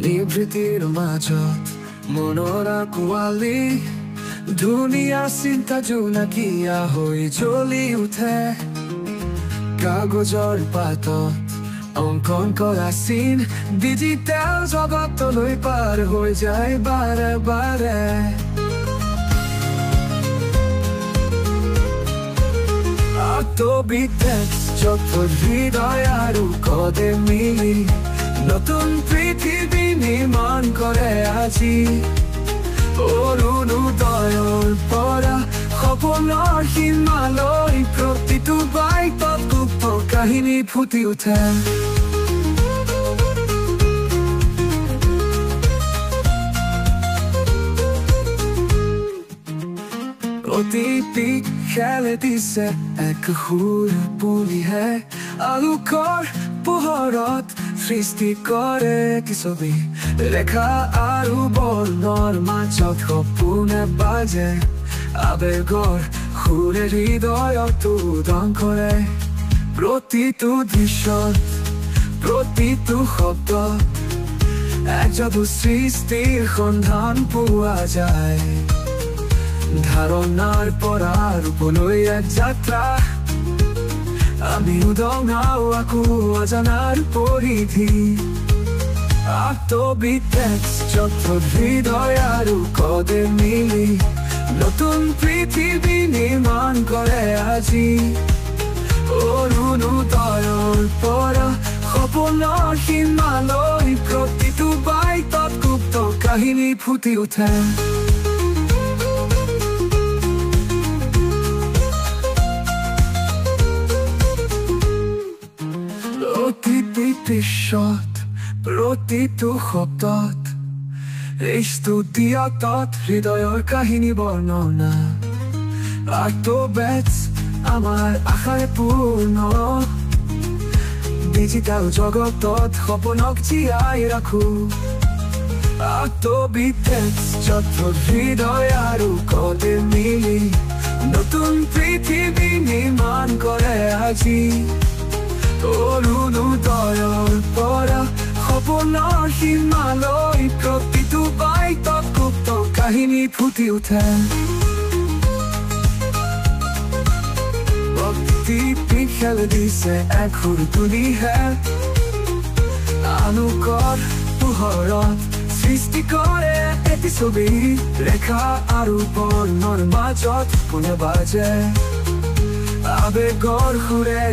নিভৃতিৰ মাজত মনৰ কোৱালি ধুনীয়া চিন্তা জোনাকীয়া হৈ জ্বলি উঠে কাগজৰ পাতত অংকন কৰা চিন ডিজিটেল জগতলৈ পাৰ হৈ যায় বাৰে বাৰে যত হৃদয় আৰু কদে মিলি নতুন পৃথিৱী নিৰ্মাণ কৰে আজি অৰুণোদয়ৰ পৰা সপোনৰ সীমালৈ প্ৰতিটো বাইটত গুপ্ত কাহিনী ফুটি উঠে প্ৰতিটি খেলে দিছে এক সুৰ পুলিহে আলোকৰ পোহৰত সৃষ্টি কৰে কি ছবি ৰেখা আৰু বৰ্ণৰ মাজত সপোনে বাজে আবেগৰ সুৰে হৃদয়ত উদং কৰে প্ৰতিটো দৃশ্যত প্ৰতিটো শব্দত এক যাদু সৃষ্টিৰ সন্ধান পোৱা যায় ধাৰণাৰ পৰা ৰূপলৈ এক যাত্ৰা আমি উদঙাও আকৌ অজানাৰ পৰিধি যত হৃদয় আৰু কদে মিলি নতুন পৃথিৱী নিৰ্মাণ কৰে আজি অৰুণোদয়ৰ পৰা সপোনৰ সীমালৈ প্ৰতিটো বাইটত গুপ্ত কাহিনী ফুটি উঠে প্ৰতিটো দৃশ্যত প্ৰতিটো শব্দত এই ষ্টুডিঅ'ত হৃদয়ৰ কাহিনী বৰ্ণনা আমাৰ আশাৰে পূৰ্ণ ডিজিটেল জগতত সপোনক জীয়াই ৰাখো যত হৃদয় আৰু কদে মিলি নতুন পৃথিৱী নিৰ্মাণ কৰে আজি অৰুণোদয়ৰ পৰা সপোনৰ সীমালৈ প্ৰতিটো বাইটত গুপ্ত কাহিনী ফুটি উঠে প্ৰতিটি খেলে দিছে এক সুৰ তুলিহে আলোকৰ পোহৰত সৃষ্টি কৰে এটি ছবি ৰেখা আৰু বৰ্ণৰ মাজত কোনে বাজে আবেগৰ সুৰে